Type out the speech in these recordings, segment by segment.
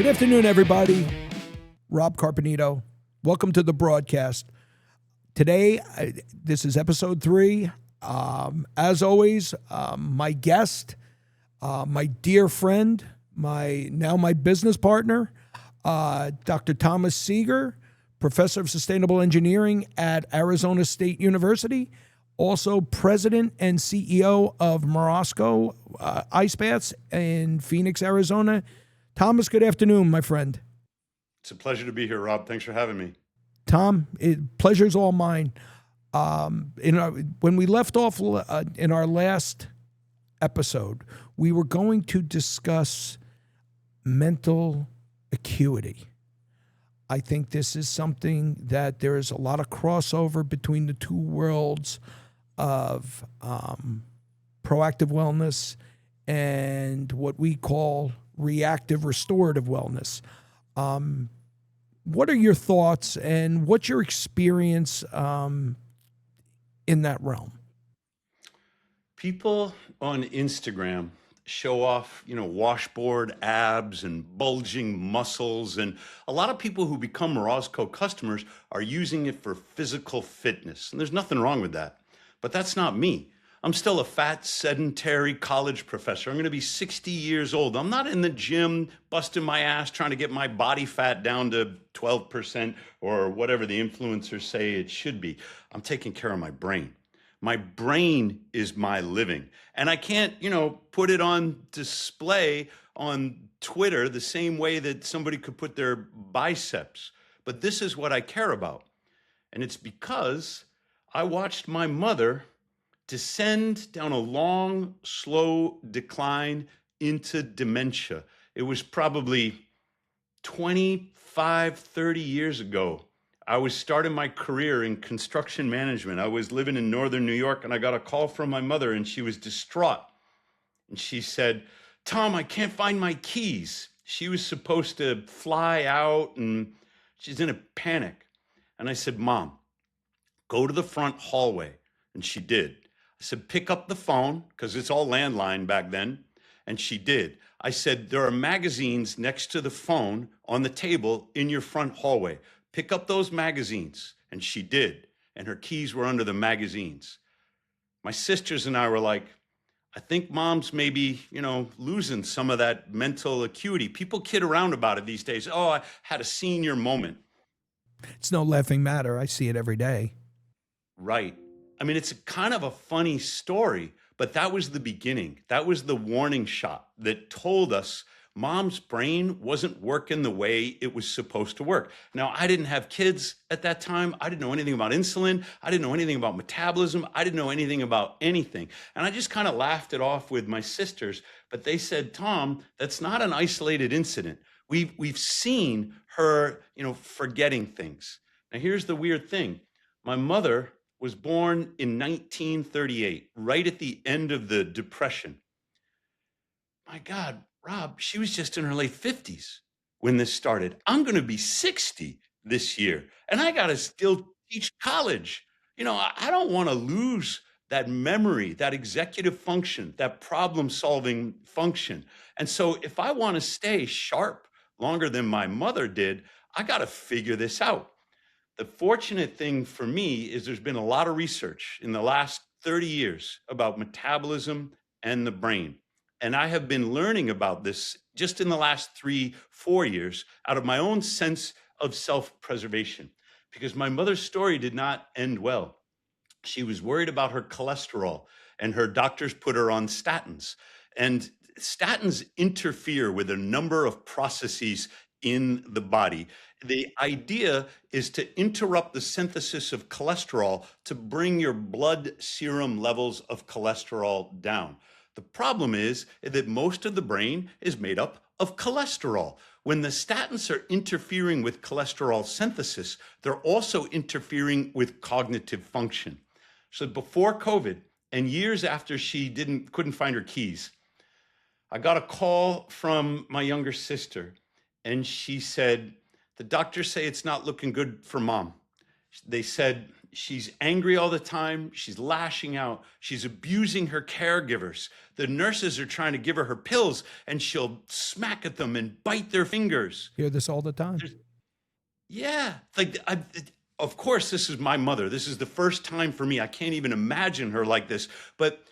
Good afternoon, everybody. Rob Carpenito. Welcome to the broadcast. Today, this is episode 3. As always, my guest, my dear friend, my business partner, Dr. Thomas Seager, professor of sustainable engineering at Arizona State University, also president and CEO of Morosco Ice Baths in Phoenix, Arizona. Thomas, good afternoon, my friend. It's a pleasure to be here, Rob. Thanks for having me. Tom, pleasure's all mine. When we left off in our last episode, we were going to discuss mental acuity. I think this is something that there is a lot of crossover between the two worlds of proactive wellness and what we call reactive restorative wellness. What are your thoughts and what's your experience in that realm? People on Instagram show off, washboard abs and bulging muscles. And a lot of people who become Morosco customers are using it for physical fitness. And there's nothing wrong with that. But that's not me. I'm still a fat, sedentary college professor. I'm going to be 60 years old. I'm not in the gym busting my ass trying to get my body fat down to 12% or whatever the influencers say it should be. I'm taking care of my brain. My brain is my living. And I can't, put it on display on Twitter the same way that somebody could put their biceps. But this is what I care about. And it's because I watched my mother descend down a long, slow decline into dementia. It was probably 25, 30 years ago. I was starting my career in construction management. I was living in northern New York, and I got a call from my mother, and she was distraught. And she said, "Tom, I can't find my keys." She was supposed to fly out, and she's in a panic. And I said, "Mom, go to the front hallway." And she did. I said, "Pick up the phone," because it's all landline back then. And she did. I said, "There are magazines next to the phone on the table in your front hallway. Pick up those magazines." And she did. And her keys were under the magazines. My sisters and I were like, I think Mom's maybe, losing some of that mental acuity. People kid around about it these days. "Oh, I had a senior moment." It's no laughing matter. I see it every day. Right. I mean, it's kind of a funny story, but that was the beginning. That was the warning shot that told us Mom's brain wasn't working the way it was supposed to work. Now, I didn't have kids at that time. I didn't know anything about insulin. I didn't know anything about metabolism. I didn't know anything about anything. And I just kind of laughed it off with my sisters. But they said, "Tom, that's not an isolated incident. We've seen her, forgetting things." Now, here's the weird thing. My mother was born in 1938, right at the end of the Depression. My God, Rob, she was just in her late 50s when this started. I'm going to be 60 this year, and I got to still teach college. I don't want to lose that memory, that executive function, that problem-solving function. And so if I want to stay sharp longer than my mother did, I got to figure this out. The fortunate thing for me is there's been a lot of research in the last 30 years about metabolism and the brain. And I have been learning about this just in the last 3-4 years out of my own sense of self-preservation, because my mother's story did not end well. She was worried about her cholesterol, and her doctors put her on statins. And statins interfere with a number of processes in the body. The idea is to interrupt the synthesis of cholesterol to bring your blood serum levels of cholesterol down. The problem is that most of the brain is made up of cholesterol. When the statins are interfering with cholesterol synthesis, they're also interfering with cognitive function. So before COVID and years after she couldn't find her keys, I got a call from my younger sister, and she said, "The doctors say it's not looking good for Mom. They said she's angry all the time. She's lashing out. She's abusing her caregivers. The nurses are trying to give her pills and she'll smack at them and bite their fingers. Hear this all the time. Yeah. Of course, this is my mother. This is the first time for me. I can't even imagine her like this. But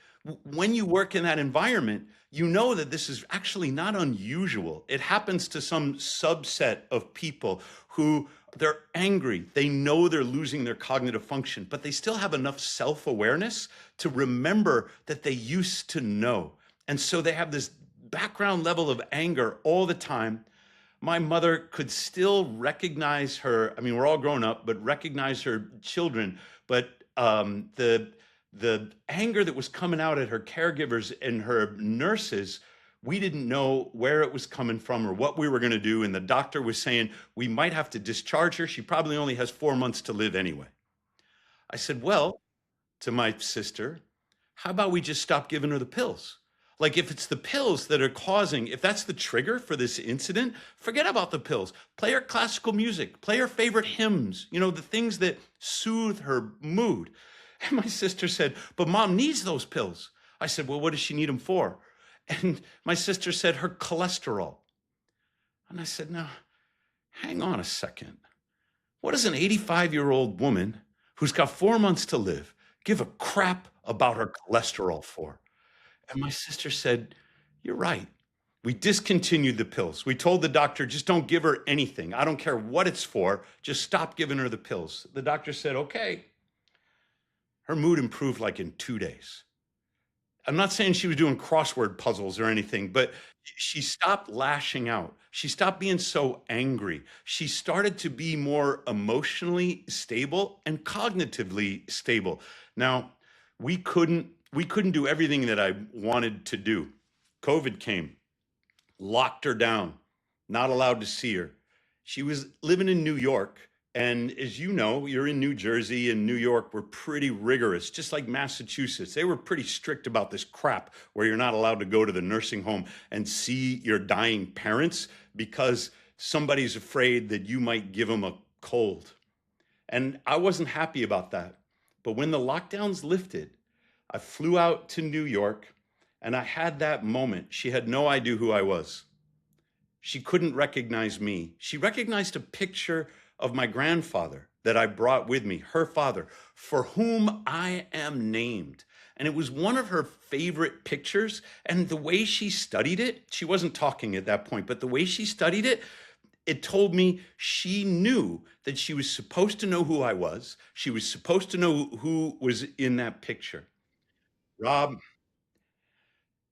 when you work in that environment, you know that this is actually not unusual. It happens to some subset of people who they're angry. They know they're losing their cognitive function, but they still have enough self-awareness to remember that they used to know. And so they have this background level of anger all the time. My mother could still recognize her. I mean, we're all grown up, but recognize her children. But the anger that was coming out at her caregivers and her nurses, we didn't know where it was coming from or what we were going to do. And the doctor was saying, we might have to discharge her. She probably only has 4 months to live anyway. I said, well, to my sister, how about we just stop giving her the pills? Like if it's the pills that are causing, if that's the trigger for this incident, forget about the pills. Play her classical music, play her favorite hymns, the things that soothe her mood. And my sister said, but mom needs those pills. I said, well, what does she need them for? And my sister said, her cholesterol. And I said, now, hang on a second. What does an 85-year-old woman who's got 4 months to live give a crap about her cholesterol for? And my sister said, you're right. We discontinued the pills. We told the doctor, just don't give her anything. I don't care what it's for. Just stop giving her the pills. The doctor said, okay. Her mood improved like in 2 days. I'm not saying she was doing crossword puzzles or anything, but she stopped lashing out. She stopped being so angry. She started to be more emotionally stable and cognitively stable. Now, we couldn't do everything that I wanted to do. COVID came, locked her down, not allowed to see her. She was living in New York. And as you know, you're in New Jersey and New York were pretty rigorous, just like Massachusetts. They were pretty strict about this crap where you're not allowed to go to the nursing home and see your dying parents because somebody's afraid that you might give them a cold. And I wasn't happy about that. But when the lockdowns lifted, I flew out to New York and I had that moment. She had no idea who I was. She couldn't recognize me. She recognized a picture of my grandfather that I brought with me, her father, for whom I am named. And it was one of her favorite pictures. And the way she studied it, she wasn't talking at that point, but the way she studied it, it told me she knew that she was supposed to know who I was. She was supposed to know who was in that picture. Rob,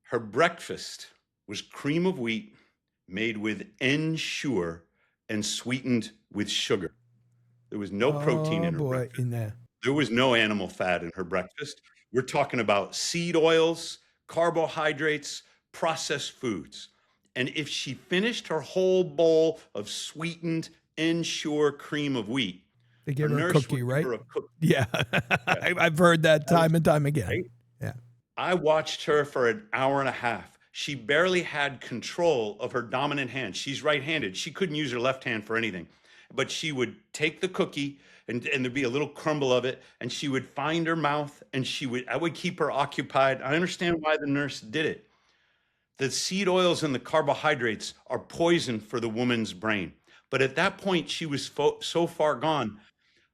her breakfast was cream of wheat made with Ensure and sweetened with sugar. There was no protein in her breakfast. In there. There was no animal fat in her breakfast. We're talking about seed oils, carbohydrates, processed foods. And if she finished her whole bowl of sweetened Ensure cream of wheat, they gave her a cookie, right? Her a cookie. Yeah. I've heard that time and time again. Right? Yeah. I watched her for an hour and a half. She barely had control of her dominant hand. She's right-handed. She couldn't use her left hand for anything. But she would take the cookie and there'd be a little crumble of it, and she would find her mouth and I would keep her occupied. I understand why the nurse did it. The seed oils and the carbohydrates are poison for the woman's brain. But at that point, she was so far gone,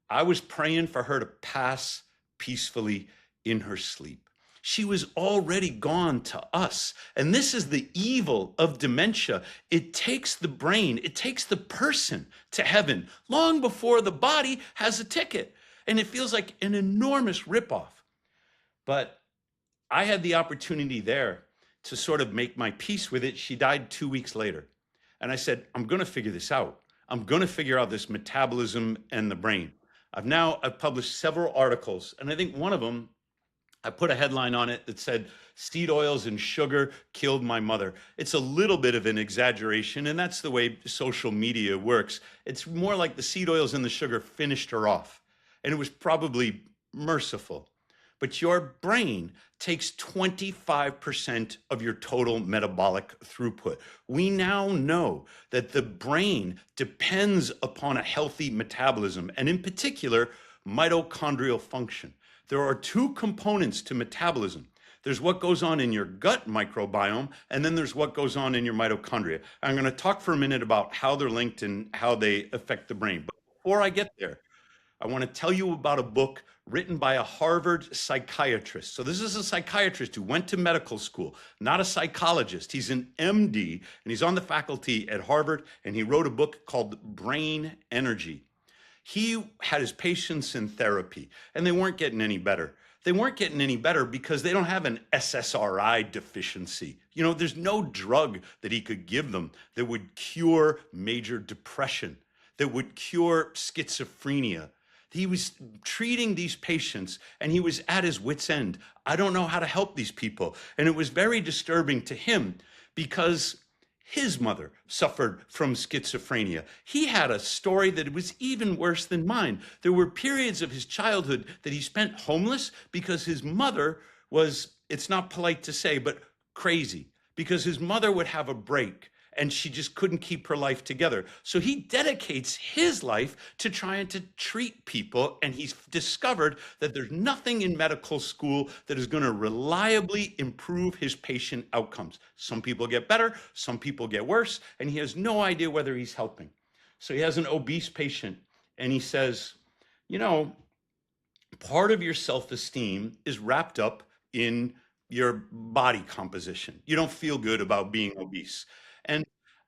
I was praying for her to pass peacefully in her sleep. She was already gone to us. And this is the evil of dementia. It takes the brain, it takes the person to heaven long before the body has a ticket. And it feels like an enormous ripoff. But I had the opportunity there to sort of make my peace with it. She died 2 weeks later. And I said, I'm going to figure this out. I'm going to figure out this metabolism and the brain. I've published several articles, and I think one of them, I put a headline on it that said, seed oils and sugar killed my mother. It's a little bit of an exaggeration, and that's the way social media works. It's more like the seed oils and the sugar finished her off, and it was probably merciful. but your brain takes 25% of your total metabolic throughput. We now know that the brain depends upon a healthy metabolism, and in particular, mitochondrial function. There are two components to metabolism. There's what goes on in your gut microbiome, and then there's what goes on in your mitochondria. I'm going to talk for a minute about how they're linked and how they affect the brain. But before I get there, I want to tell you about a book written by a Harvard psychiatrist. So this is a psychiatrist who went to medical school, not a psychologist. He's an MD, and he's on the faculty at Harvard, and he wrote a book called Brain Energy. He had his patients in therapy, and they weren't getting any better. They weren't getting any better because they don't have an SSRI deficiency. You know, there's no drug that he could give them that would cure major depression, that would cure schizophrenia. He was treating these patients and he was at his wit's end. I don't know how to help these people. And it was very disturbing to him because his mother suffered from schizophrenia. He had a story that was even worse than mine. There were periods of his childhood that he spent homeless because his mother was, it's not polite to say, but crazy, because his mother would have a break and she just couldn't keep her life together. So he dedicates his life to trying to treat people, and he's discovered that there's nothing in medical school that is going to reliably improve his patient outcomes. Some people get better, some people get worse, and he has no idea whether he's helping. So he has an obese patient, and he says, you know, part of your self-esteem is wrapped up in your body composition. You don't feel good about being obese. And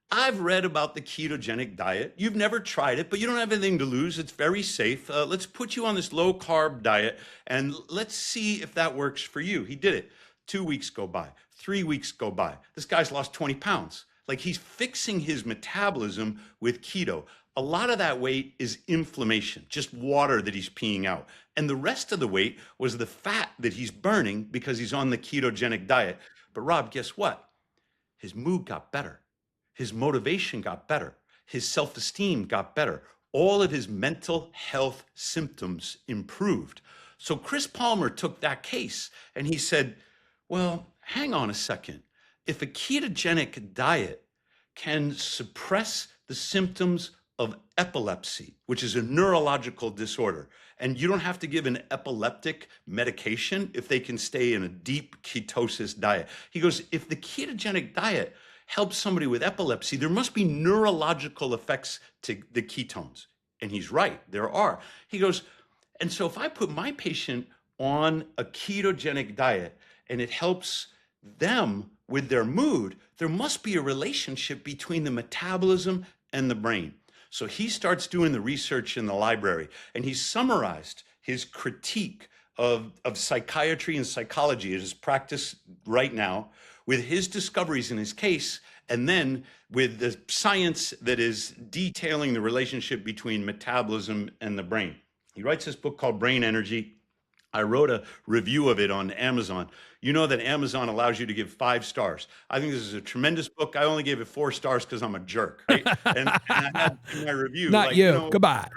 I've read about the ketogenic diet. You've never tried it, but you don't have anything to lose. It's very safe. Let's put you on this low carb diet and let's see if that works for you. He did it. 2 weeks go by, 3 weeks go by. This guy's lost 20 pounds. Like, he's fixing his metabolism with keto. A lot of that weight is inflammation, just water that he's peeing out. And the rest of the weight was the fat that he's burning because he's on the ketogenic diet. But Rob, guess what? His mood got better. His motivation got better. His self-esteem got better. All of his mental health symptoms improved. So Chris Palmer took that case and he said, well, hang on a second. If a ketogenic diet can suppress the symptoms of epilepsy, which is a neurological disorder, and you don't have to give an epileptic medication if they can stay in a deep ketosis diet. He goes, if the ketogenic diet helps somebody with epilepsy, there must be neurological effects to the ketones. And he's right, there are. He goes, and so if I put my patient on a ketogenic diet and it helps them with their mood, there must be a relationship between the metabolism and the brain. So he starts doing the research in the library, and he summarized his critique of psychiatry and psychology as his practice right now, with his discoveries in his case, and then with the science that is detailing the relationship between metabolism and the brain. He writes this book called Brain Energy. I wrote a review of it on Amazon. You know that Amazon allows you to give 5 stars. I think this is a tremendous book. I only gave it 4 stars because I'm a jerk, right? And I had in my review, Not you. Goodbye.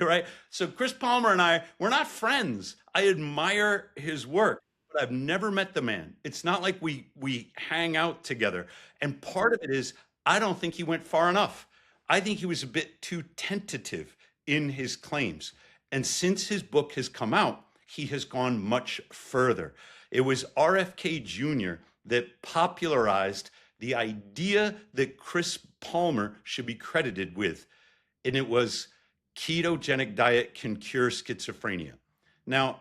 Right? So Chris Palmer and I, we're not friends. I admire his work, but I've never met the man. It's not like we hang out together. And part of it is, I don't think he went far enough. I think he was a bit too tentative in his claims. And since his book has come out, he has gone much further. It was RFK Jr. that popularized the idea that Chris Palmer should be credited with. And it was ketogenic diet can cure schizophrenia. Now,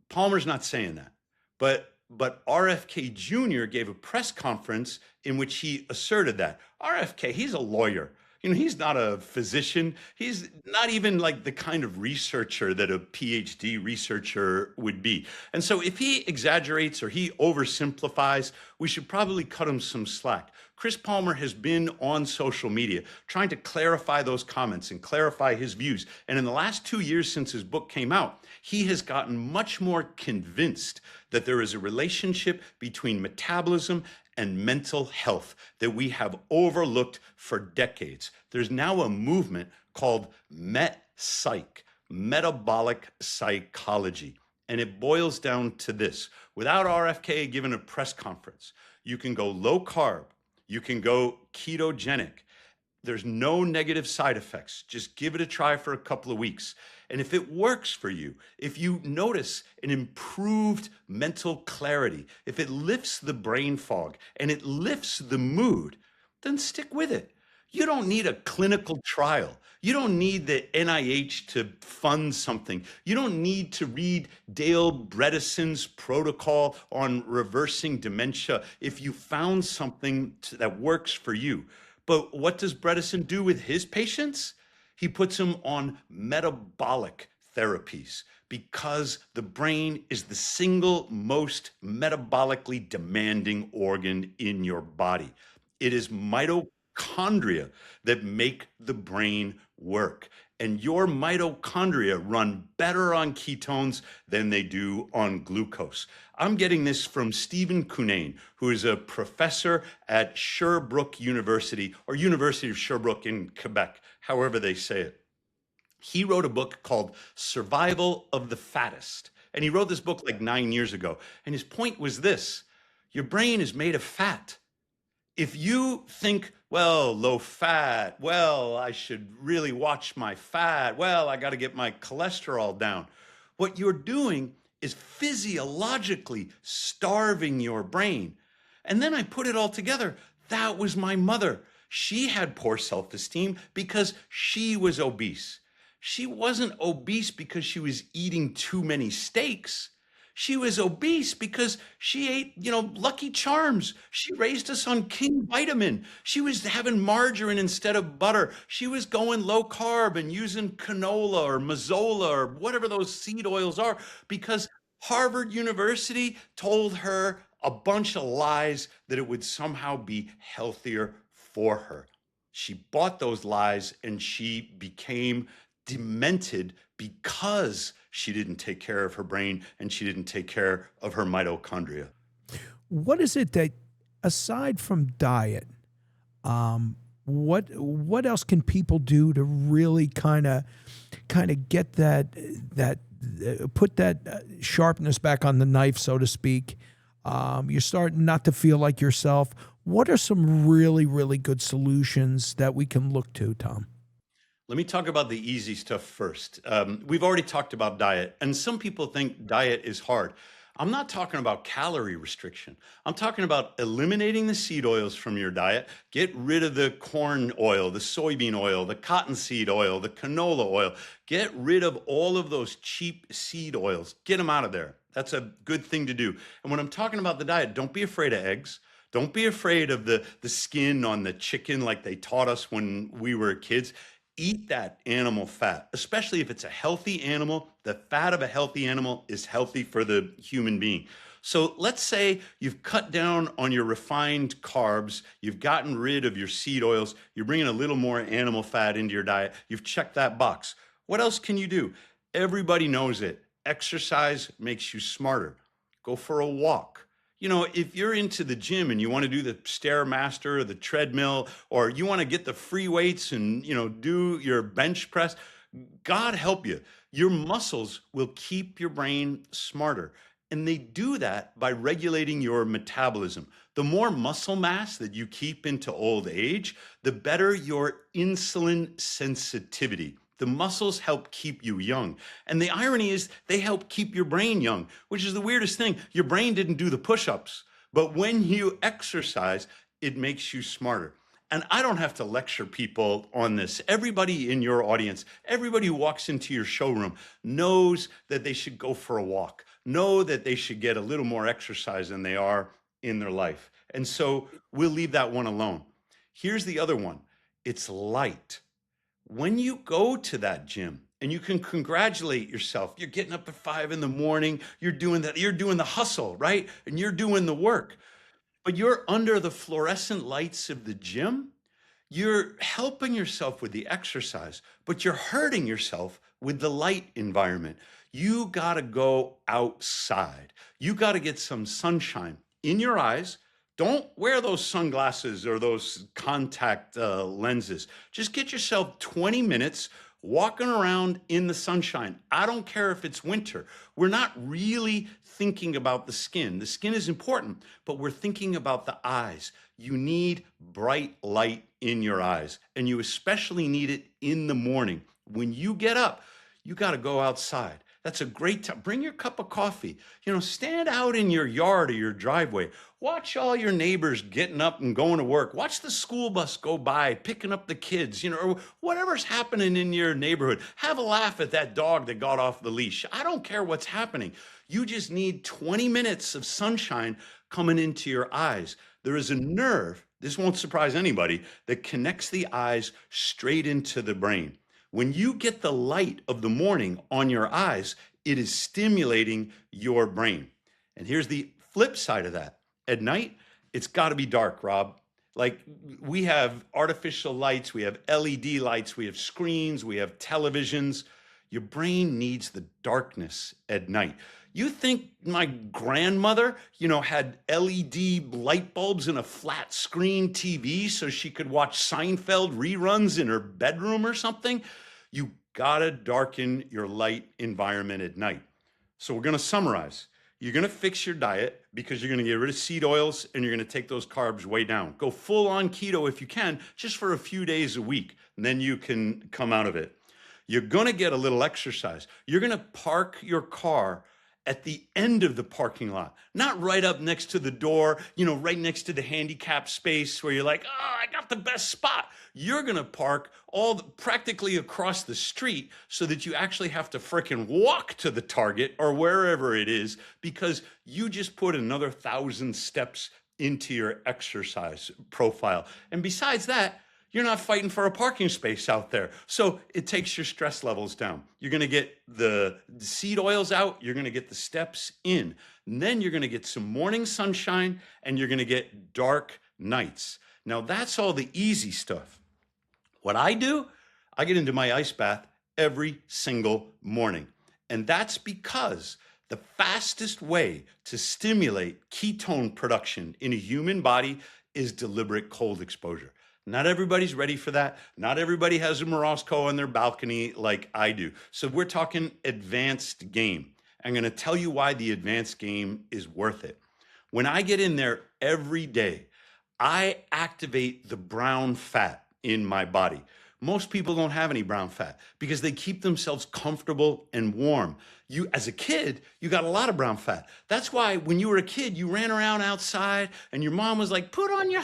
Palmer's not saying that, but RFK Jr. gave a press conference in which he asserted that. RFK, he's a lawyer. You know, he's not a physician. He's not even like the kind of researcher that a PhD researcher would be. And so if he exaggerates or he oversimplifies, we should probably cut him some slack. Chris Palmer has been on social media trying to clarify those comments and clarify his views. And in the last 2 years since his book came out, he has gotten much more convinced that there is a relationship between metabolism and mental health that we have overlooked for decades. There's now a movement called MetPsych, metabolic psychology. And it boils down to this. Without RFK giving a press conference, you can go low carb, you can go ketogenic. There's no negative side effects. Just give it a try for a couple of weeks. And if it works for you, if you notice an improved mental clarity, if it lifts the brain fog and it lifts the mood, then stick with it. You don't need a clinical trial. You don't need the NIH to fund something. You don't need to read Dale Bredesen's protocol on reversing dementia if you found something that works for you. But what does Bredesen do with his patients? He puts them on metabolic therapies because the brain is the single most metabolically demanding organ in your body. It is mitochondria that make the brain work. And your mitochondria run better on ketones than they do on glucose. I'm getting this from Stephen Cunnane, who is a professor at Sherbrooke University, or University of Sherbrooke in Quebec, however they say it. He wrote a book called Survival of the Fattest. And he wrote this book like 9 years ago. And his point was this: your brain is made of fat. If you think, well, low fat, well, I should really watch my fat, well, I got to get my cholesterol down, what you're doing is physiologically starving your brain. And then I put it all together. That was my mother. She had poor self-esteem because she was obese. She wasn't obese because she was eating too many steaks. She was obese because she ate, Lucky Charms. She raised us on King Vitamin. She was having margarine instead of butter. She was going low carb and using canola or mazola or whatever those seed oils are because Harvard University told her a bunch of lies that it would somehow be healthier for her. She bought those lies and she became demented because she didn't take care of her brain and she didn't take care of her mitochondria. What is it that, aside from diet, what else can people do to really kind of get that put that sharpness back on the knife, so to speak? You're starting not to feel like yourself. What are some really, really good solutions that we can look to, Tom? Let me talk about the easy stuff first. We've already talked about diet, and some people think diet is hard. I'm not talking about calorie restriction. I'm talking about eliminating the seed oils from your diet. Get rid of the corn oil, the soybean oil, the cottonseed oil, the canola oil. Get rid of all of those cheap seed oils. Get them out of there. That's a good thing to do. And when I'm talking about the diet, don't be afraid of eggs. Don't be afraid of the skin on the chicken like they taught us when we were kids. Eat that animal fat, especially if it's a healthy animal. The fat of a healthy animal is healthy for the human being. So let's say you've cut down on your refined carbs, you've gotten rid of your seed oils, you're bringing a little more animal fat into your diet, you've checked that box. What else can you do? Everybody knows it. Exercise makes you smarter. Go for a walk. If you're into the gym and you want to do the Stairmaster or the treadmill, or you want to get the free weights and, do your bench press, God help you. Your muscles will keep your brain smarter. And they do that by regulating your metabolism. The more muscle mass that you keep into old age, the better your insulin sensitivity. The muscles help keep you young. And the irony is they help keep your brain young, which is the weirdest thing. Your brain didn't do the push-ups, but when you exercise, it makes you smarter. And I don't have to lecture people on this. Everybody in your audience, everybody who walks into your showroom knows that they should go for a walk, know that they should get a little more exercise than they are in their life. And so we'll leave that one alone. Here's the other one. It's light. When you go to that gym, and you can congratulate yourself, you're getting up at 5 a.m, you're doing the hustle, right? And you're doing the work, but you're under the fluorescent lights of the gym. You're helping yourself with the exercise, but you're hurting yourself with the light environment. You got to go outside. You got to get some sunshine in your eyes. Don't wear those sunglasses or those contact lenses. Just get yourself 20 minutes, walking around in the sunshine. I don't care if it's winter. We're not really thinking about the skin. The skin is important, but we're thinking about the eyes. You need bright light in your eyes, and you especially need it in the morning. When you get up, you got to go outside. That's a great time. Bring your cup of coffee. Stand out in your yard or your driveway. Watch all your neighbors getting up and going to work. Watch the school bus go by, picking up the kids, or whatever's happening in your neighborhood. Have a laugh at that dog that got off the leash. I don't care what's happening. You just need 20 minutes of sunshine coming into your eyes. There is a nerve, this won't surprise anybody, that connects the eyes straight into the brain. When you get the light of the morning on your eyes, it is stimulating your brain. And here's the flip side of that. At night, it's got to be dark, Rob. Like, we have artificial lights, we have LED lights, we have screens, we have televisions. Your brain needs the darkness at night. You think my grandmother, had LED light bulbs and a flat screen TV so she could watch Seinfeld reruns in her bedroom or something? You gotta darken your light environment at night. So we're gonna summarize. You're gonna fix your diet because you're gonna get rid of seed oils and you're gonna take those carbs way down. Go full on keto if you can, just for a few days a week, and then you can come out of it. You're gonna get a little exercise. You're gonna park your car at the end of the parking lot, not right up next to the door, right next to the handicap space where you're like, oh, I got the best spot. You're gonna park practically across the street so that you actually have to frickin' walk to the Target or wherever it is, because you just put another 1,000 steps into your exercise profile. And besides that, you're not fighting for a parking space out there. So it takes your stress levels down. You're gonna get the seed oils out, you're gonna get the steps in, and then you're gonna get some morning sunshine and you're gonna get dark nights. Now that's all the easy stuff. What I do, I get into my ice bath every single morning. And that's because the fastest way to stimulate ketone production in a human body is deliberate cold exposure. Not everybody's ready for that. Not everybody has a Morosco on their balcony like I do. So we're talking advanced game. I'm going to tell you why the advanced game is worth it. When I get in there every day, I activate the brown fat in my body. Most people don't have any brown fat because they keep themselves comfortable and warm. You, as a kid, you got a lot of brown fat. That's why when you were a kid, you ran around outside and your mom was like, put on your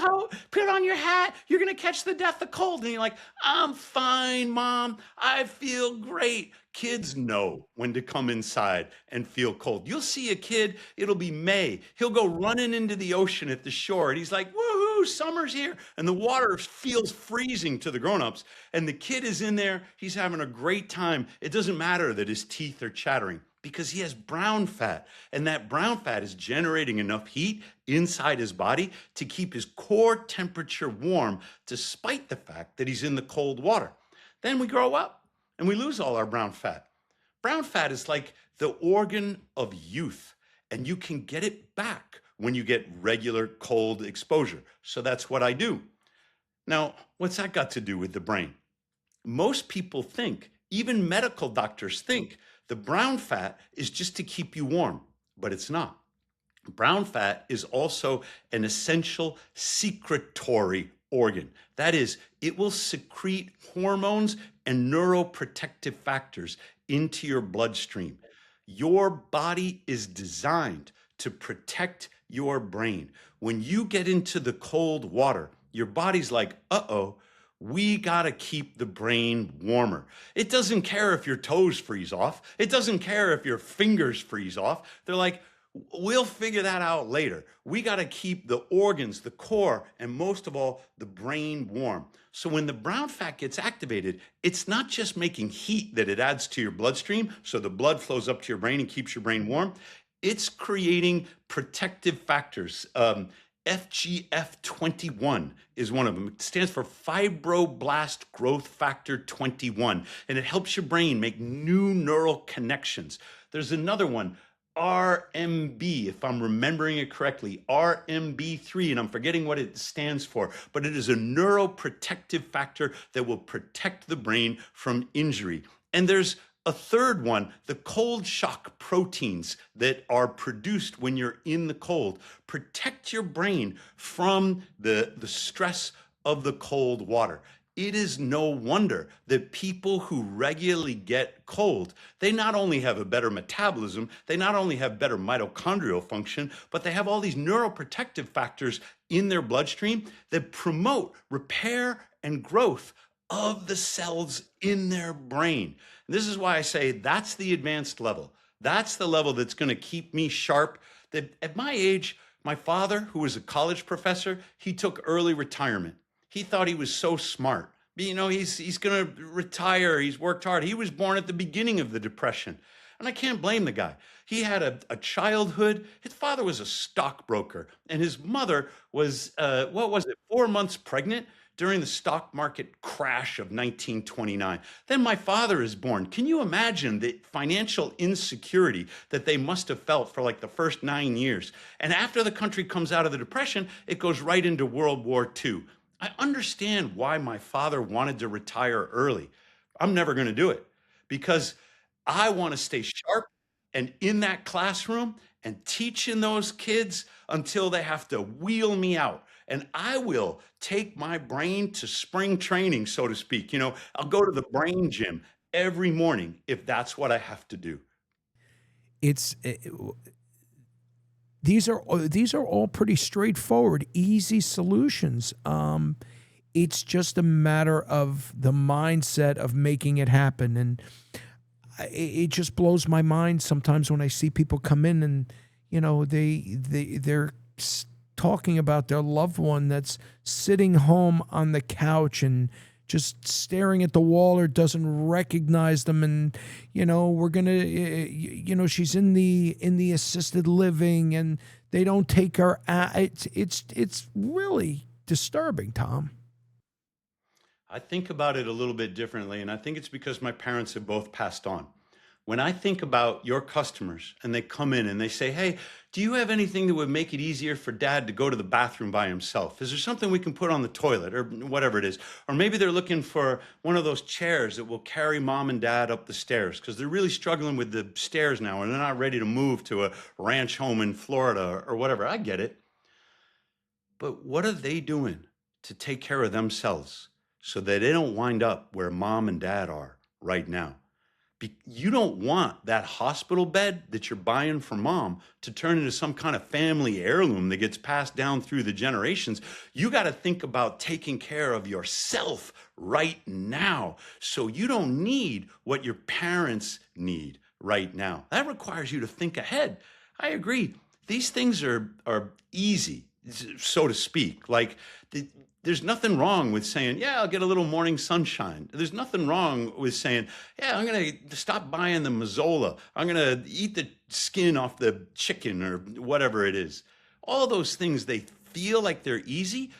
hat, you're gonna catch the death of cold. And you're like, I'm fine, Mom, I feel great. Kids know when to come inside and feel cold. You'll see a kid, it'll be May. He'll go running into the ocean at the shore and he's like, woohoo, summer's here. And the water feels freezing to the grown-ups. And the kid is in there, he's having a great time. It doesn't matter that his teeth are chattering because he has brown fat. And that brown fat is generating enough heat inside his body to keep his core temperature warm, despite the fact that he's in the cold water. Then we grow up and we lose all our brown fat. Brown fat is like the organ of youth, and you can get it back when you get regular cold exposure. So that's what I do. Now, what's that got to do with the brain? Most people think, even medical doctors think, the brown fat is just to keep you warm, but it's not. Brown fat is also an essential secretory organ. That is, it will secrete hormones and neuroprotective factors into your bloodstream. Your body is designed to protect your brain. When you get into the cold water, your body's like, uh-oh, we gotta keep the brain warmer. It doesn't care if your toes freeze off. It doesn't care if your fingers freeze off. They're like, we'll figure that out later. We gotta keep the organs, the core, and most of all, the brain warm. So when the brown fat gets activated, it's not just making heat that it adds to your bloodstream, so the blood flows up to your brain and keeps your brain warm. It's creating protective factors. FGF21 is one of them. It stands for fibroblast growth factor 21, and it helps your brain make new neural connections. There's another one, RMB, if I'm remembering it correctly, RMB3, and I'm forgetting what it stands for, but it is a neuroprotective factor that will protect the brain from injury. And there's a third one, the cold shock proteins that are produced when you're in the cold protect your brain from the stress of the cold water. It is no wonder that people who regularly get cold, they not only have a better metabolism, they not only have better mitochondrial function, but they have all these neuroprotective factors in their bloodstream that promote repair and growth of the cells in their brain. And this is why I say that's the advanced level. That's the level that's going to keep me sharp. That at my age, my father, who was a college professor, he took early retirement. He thought he was so smart. You know, he's going to retire. He's worked hard. He was born at the beginning of the Depression. And I can't blame the guy. He had a childhood. His father was a stockbroker, and his mother was, 4 months pregnant during the stock market crash of 1929. Then my father is born. Can you imagine the financial insecurity that they must have felt for like the first 9 years? And after the country comes out of the Depression, it goes right into World War II. I understand why my father wanted to retire early. I'm never going to do it because I want to stay sharp and in that classroom and teaching those kids until they have to wheel me out. And I will take my brain to spring training, so to speak. You know, I'll go to the brain gym every morning if that's what I have to do. These are all pretty straightforward, easy solutions. It's just a matter of the mindset of making it happen, and it just blows my mind sometimes when I see people come in and they're talking about their loved one that's sitting home on the couch and just staring at the wall or doesn't recognize them, and we're gonna she's in the assisted living and they don't take her out. It's really disturbing, Tom. I think about it a little bit differently, and I think it's because my parents have both passed on. When I think about your customers and they come in and they say, hey, do you have anything that would make it easier for dad to go to the bathroom by himself? Is there something we can put on the toilet or whatever it is? Or maybe they're looking for one of those chairs that will carry mom and dad up the stairs because they're really struggling with the stairs now and they're not ready to move to a ranch home in Florida or whatever. I get it. But what are they doing to take care of themselves so that they don't wind up where mom and dad are right now? You don't want that hospital bed that you're buying for mom to turn into some kind of family heirloom that gets passed down through the generations. You got to think about taking care of yourself right now so you don't need what your parents need right now. That requires you to think ahead. I agree. These things are easy, so to speak. Like there's nothing wrong with saying, yeah, I'll get a little morning sunshine. There's nothing wrong with saying, yeah, I'm going to stop buying the Mazzola. I'm going to eat the skin off the chicken or whatever it is. All those things, they feel like they're easy,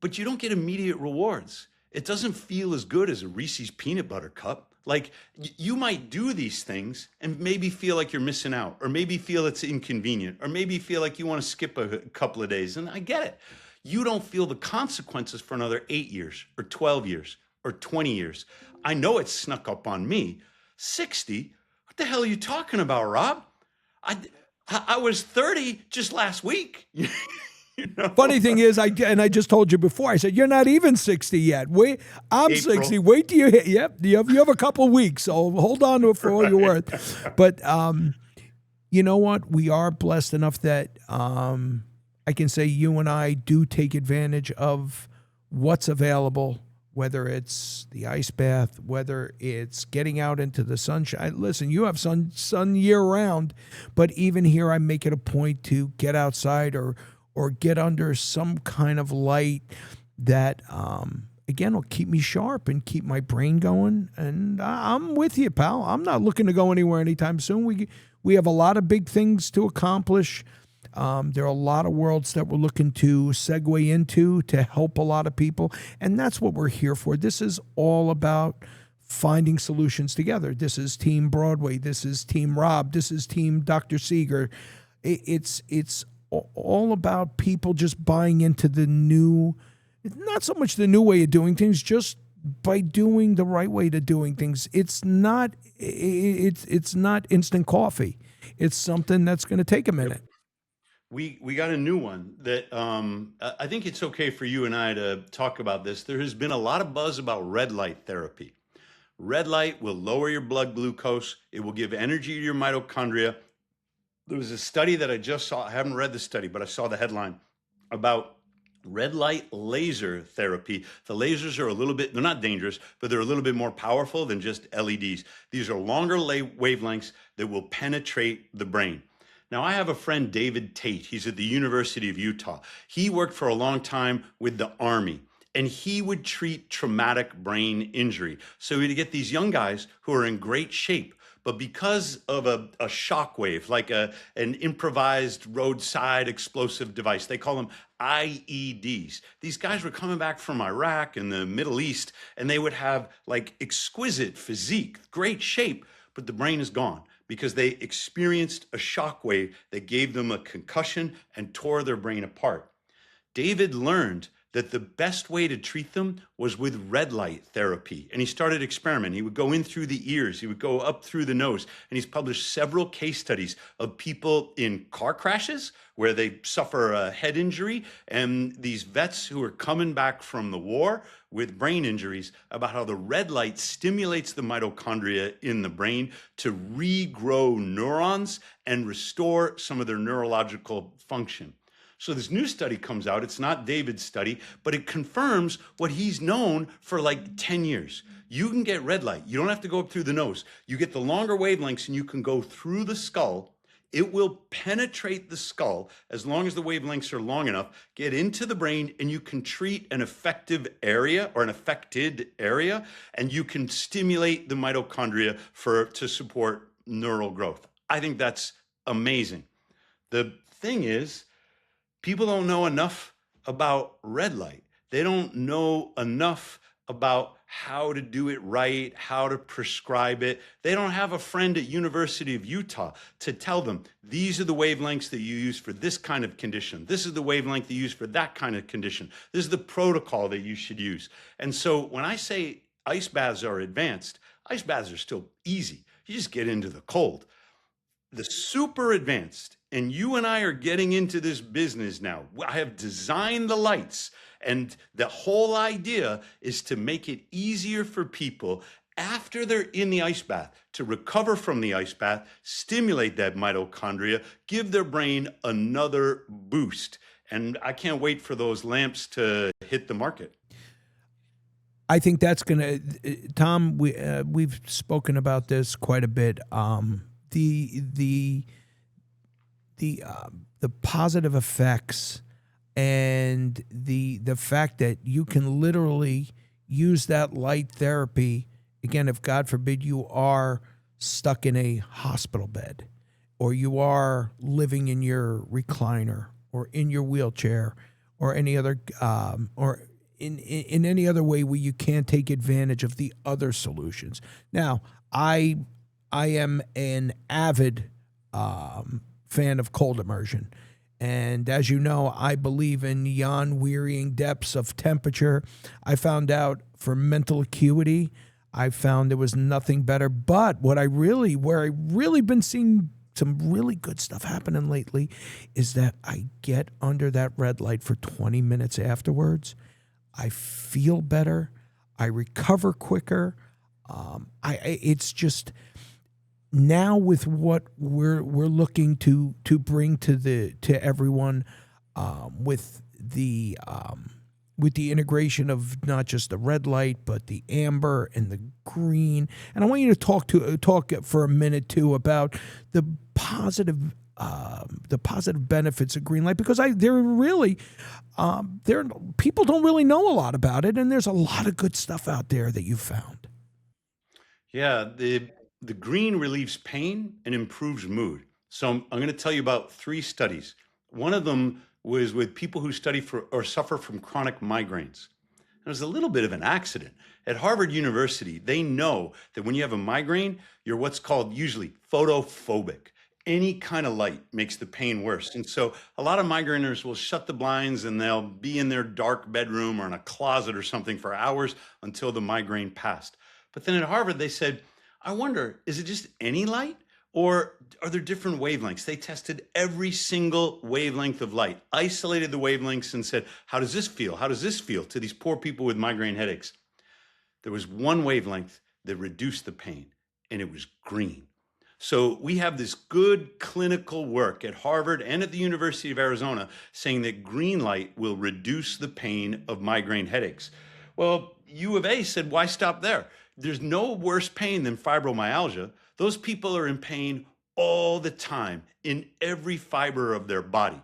but you don't get immediate rewards. It doesn't feel as good as a Reese's peanut butter cup. Like you might do these things and maybe feel like you're missing out, or maybe feel it's inconvenient, or maybe feel like you want to skip a couple of days. And I get it. You don't feel the consequences for another 8 years or 12 years or 20 years. I know it's snuck up on me. 60? What the hell are you talking about, Rob? I was 30 just last week. Funny thing is, I just told you before, I said, you're not even 60 yet. I'm April. 60. Wait till you hit. Yep. You have a couple weeks, so hold on to it for all you're worth. But you know what? We are blessed enough that I can say you and I do take advantage of what's available, whether it's the ice bath, whether it's getting out into the sunshine. Listen, you have sun year round, but even here I make it a point to get outside or get under some kind of light that, again, will keep me sharp and keep my brain going. And I'm with you, pal. I'm not looking to go anywhere anytime soon. We have a lot of big things to accomplish. There are a lot of worlds that we're looking to segue into to help a lot of people. And that's what we're here for. This is all about finding solutions together. This is Team Broadway. This is Team Rob. This is Team Dr. Seager. It's all about people just buying into the new, not so much the new way of doing things, just by doing the right way to doing things. It's not instant coffee. It's something that's going to take a minute. We got a new one that I think it's okay for you and I to talk about this. There has been a lot of buzz about red light therapy. Red light will lower your blood glucose. It will give energy to your mitochondria. There was a study that I just saw. I haven't read the study, but I saw the headline about red light laser therapy. The lasers are a little bit, they're not dangerous, but they're a little bit more powerful than just LEDs. These are longer wavelengths that will penetrate the brain. Now, I have a friend, David Tate. He's at the University of Utah. He worked for a long time with the Army, and he would treat traumatic brain injury. So he'd get these young guys who are in great shape, but because of a shock wave, like an improvised roadside explosive device, they call them IEDs. These guys were coming back from Iraq and the Middle East, and they would have like exquisite physique, great shape, but the brain is gone because they experienced a shock wave that gave them a concussion and tore their brain apart. David learned that the best way to treat them was with red light therapy. And he started experimenting. He would go in through the ears, he would go up through the nose. And he's published several case studies of people in car crashes where they suffer a head injury, and these vets who are coming back from the war with brain injuries, about how the red light stimulates the mitochondria in the brain to regrow neurons and restore some of their neurological function. So this new study comes out. It's not David's study, but it confirms what he's known for like 10 years. You can get red light. You don't have to go up through the nose. You get the longer wavelengths and you can go through the skull. It will penetrate the skull as long as the wavelengths are long enough, get into the brain, and you can treat an effective area or an affected area, and you can stimulate the mitochondria to support neural growth. I think that's amazing. The thing is, people don't know enough about red light. They don't know enough about how to do it right, how to prescribe it. They don't have a friend at University of Utah to tell them, these are the wavelengths that you use for this kind of condition. This is the wavelength you use for that kind of condition. This is the protocol that you should use. And so when I say ice baths are advanced, ice baths are still easy. You just get into the cold. The super advanced, and you and I are getting into this business now. I have designed the lights, and the whole idea is to make it easier for people after they're in the ice bath to recover from the ice bath, stimulate that mitochondria, give their brain another boost. And I can't wait for those lamps to hit the market. I think that's going to, Tom, we've spoken about this quite a bit. The positive effects and the fact that you can literally use that light therapy, again, if God forbid you are stuck in a hospital bed, or you are living in your recliner or in your wheelchair, or any other or in any other way where you can't take advantage of the other solutions. Now, I am an avid fan of cold immersion. And as you know, I believe in yon wearying depths of temperature. I found out for mental acuity, I found there was nothing better. But where I really been seeing some really good stuff happening lately is that I get under that red light for 20 minutes afterwards. I feel better. I recover quicker. It's just now with what we're looking to bring to everyone, with the integration of not just the red light but the amber and the green. And I want you to talk for a minute too about the positive benefits of green light, because people don't really know a lot about it, and there's a lot of good stuff out there that you found. Yeah, the green relieves pain and improves mood. So I'm going to tell you about 3 studies. One of them was with people who study for or suffer from chronic migraines. It was a little bit of an accident. At Harvard University, they know that when you have a migraine, you're what's called usually photophobic. Any kind of light makes the pain worse. And so a lot of migraineurs will shut the blinds and they'll be in their dark bedroom or in a closet or something for hours until the migraine passed. But then at Harvard, they said, I wonder, is it just any light? Or are there different wavelengths? They tested every single wavelength of light, isolated the wavelengths and said, how does this feel? How does this feel to these poor people with migraine headaches? There was one wavelength that reduced the pain, and it was green. So we have this good clinical work at Harvard and at the University of Arizona saying that green light will reduce the pain of migraine headaches. Well, U of A said, why stop there? There's no worse pain than fibromyalgia. Those people are in pain all the time in every fiber of their body.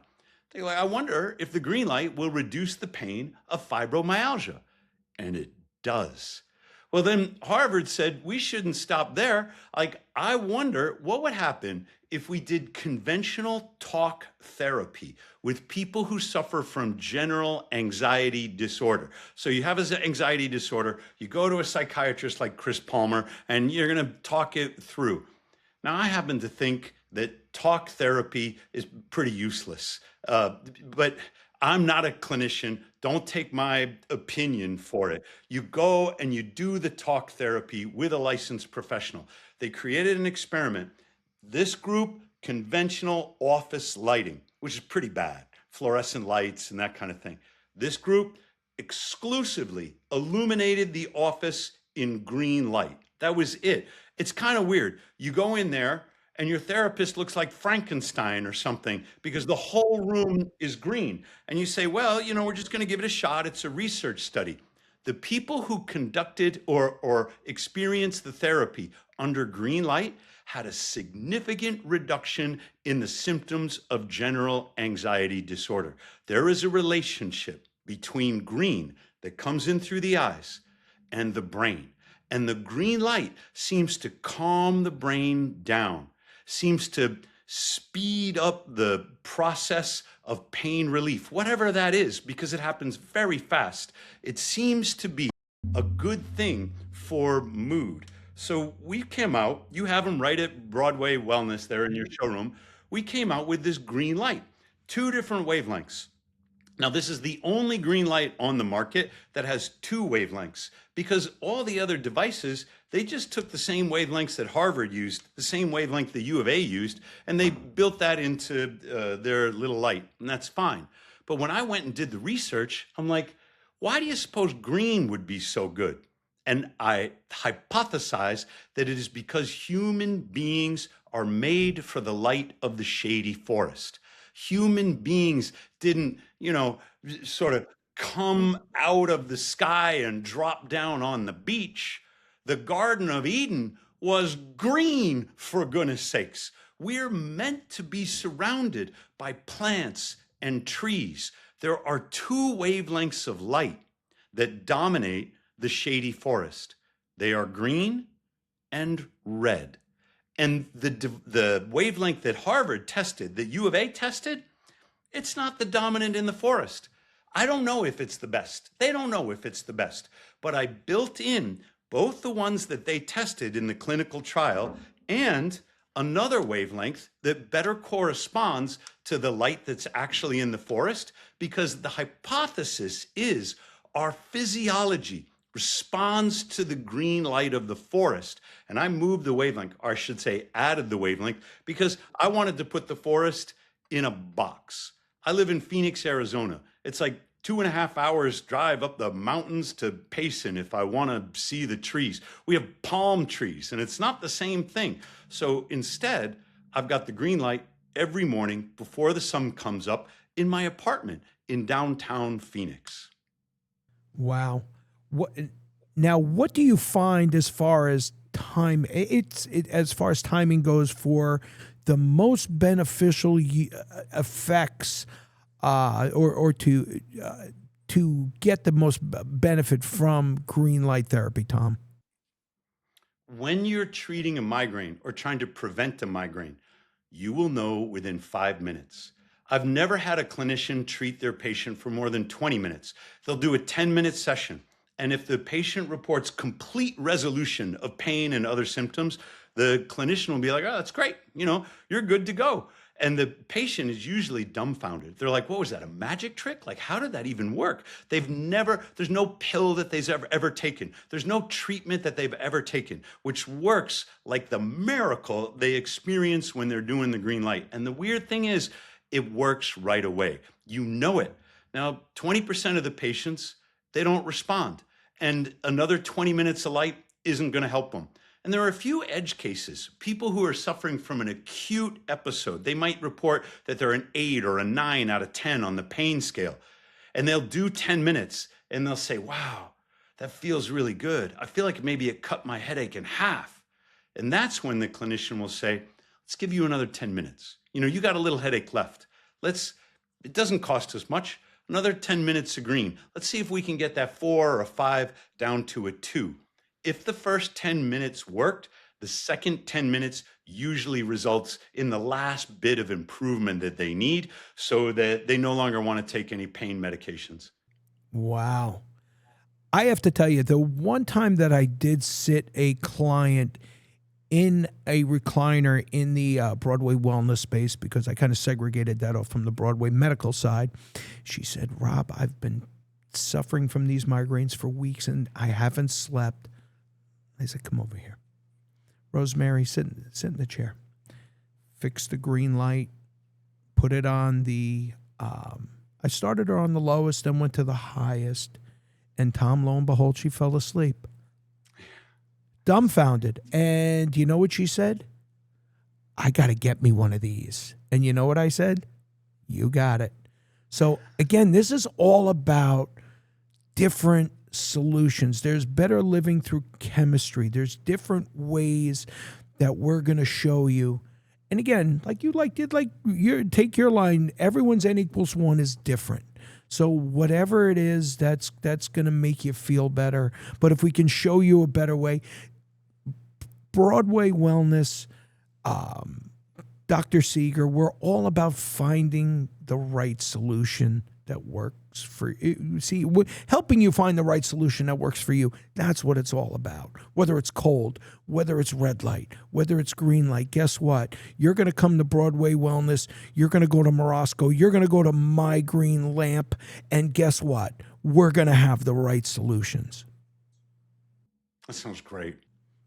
They're like, I wonder if the green light will reduce the pain of fibromyalgia. And it does. Well, then Harvard said we shouldn't stop there. Like, I wonder what would happen if we did conventional talk therapy with people who suffer from general anxiety disorder. So you have an anxiety disorder, you go to a psychiatrist like Chris Palmer, and you're going to talk it through. Now, I happen to think that talk therapy is pretty useless, but I'm not a clinician. Don't take my opinion for it. You go and you do the talk therapy with a licensed professional. They created an experiment. This group, conventional office lighting, which is pretty bad, fluorescent lights and that kind of thing. This group exclusively illuminated the office in green light. That was it. It's kind of weird. You go in there and your therapist looks like Frankenstein or something because the whole room is green. And you say, well, we're just going to give it a shot. It's a research study. The people who conducted or experienced the therapy under green light had a significant reduction in the symptoms of general anxiety disorder. There is a relationship between green that comes in through the eyes and the brain. And the green light seems to calm the brain down, seems to speed up the process of pain relief, whatever that is, because it happens very fast. It seems to be a good thing for mood. So we came out, you have them right at Broadway Wellness there in your showroom. We came out with this green light, 2 different wavelengths. Now, this is the only green light on the market that has 2 wavelengths, because all the other devices, they just took the same wavelengths that Harvard used, the same wavelength the U of A used, and they built that into their little light, and that's fine. But when I went and did the research, I'm like, why do you suppose green would be so good? And I hypothesize that it is because human beings are made for the light of the shady forest. Human beings didn't, sort of come out of the sky and drop down on the beach. The Garden of Eden was green, for goodness sakes. We're meant to be surrounded by plants and trees. There are 2 wavelengths of light that dominate the shady forest. They are green and red. And the wavelength that Harvard tested, that U of A tested, it's not the dominant in the forest. I don't know if it's the best. They don't know if it's the best. But I built in both the ones that they tested in the clinical trial and another wavelength that better corresponds to the light that's actually in the forest, because the hypothesis is our physiology responds to the green light of the forest. And I moved the wavelength, or I should say added the wavelength, because I wanted to put the forest in a box. I live in Phoenix, Arizona. It's like 2.5 hours drive up the mountains to Payson if I want to see the trees. We have palm trees, and it's not the same thing. So instead, I've got the green light every morning before the sun comes up in my apartment in downtown Phoenix. Wow. What do you find as far as time? As far as timing goes for the most beneficial effects, or to get the most benefit from green light therapy, Tom? When you're treating a migraine or trying to prevent a migraine, you will know within 5 minutes. I've never had a clinician treat their patient for more than 20 minutes. They'll do a 10-minute session. And if the patient reports complete resolution of pain and other symptoms, the clinician will be like, oh, that's great. You're good to go. And the patient is usually dumbfounded. They're like, what was that, a magic trick? Like, how did that even work? There's no pill that they've ever taken. There's no treatment that they've ever taken, which works like the miracle they experience when they're doing the green light. And the weird thing is, it works right away. You know it. Now, 20% of the patients, they don't respond. And another 20 minutes of light isn't going to help them. And there are a few edge cases, people who are suffering from an acute episode. They might report that they're an 8 or a 9 out of 10 on the pain scale. And they'll do 10 minutes and they'll say, wow, that feels really good. I feel like maybe it cut my headache in half. And that's when the clinician will say, let's give you another 10 minutes. You got a little headache left. It doesn't cost us much. Another 10 minutes of green. Let's see if we can get that 4 or a 5 down to a 2. If the first 10 minutes worked, the second 10 minutes usually results in the last bit of improvement that they need so that they no longer want to take any pain medications. Wow. I have to tell you, the one time that I did sit a client in a recliner in the Broadway wellness space, because I kind of segregated that off from the Broadway medical side, she said, Rob, I've been suffering from these migraines for weeks and I haven't slept. I said, come over here. Rosemary, sit in the chair. Fix the green light. Put it on the, I started her on the lowest and went to the highest. And Tom, lo and behold, she fell asleep. Dumbfounded. And you know what she said? I got to get me one of these. And you know what I said? You got it. So again, this is all about different solutions. There's better living through chemistry. There's different ways that we're going to show you. And again, like you take your line, everyone's N equals 1 is different. So whatever it is, that's going to make you feel better. But if we can show you a better way, Broadway Wellness, Dr. Seager, we're all about finding the right solution that works for you. See, helping you find the right solution that works for you. That's what it's all about. Whether it's cold, whether it's red light, whether it's green light, guess what? You're going to come to Broadway Wellness. You're going to go to Morosco. You're going to go to My Green Lamp. And guess what? We're going to have the right solutions. That sounds great.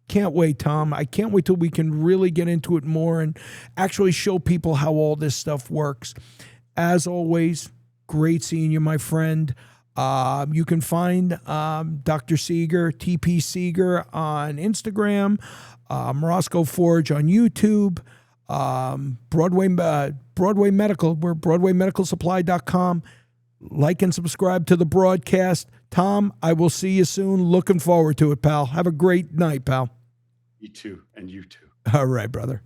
Can't wait, Tom. I can't wait till we can really get into it more and actually show people how all this stuff works. As always, great seeing you, my friend. You can find Dr. Seager, TP Seager on Instagram, Morosco Forge on YouTube, Broadway Medical. We're BroadwayMedicalSupply.com. Like and subscribe to the broadcast. Tom, I will see you soon. Looking forward to it, pal. Have a great night, pal. You too, and you too. All right, brother.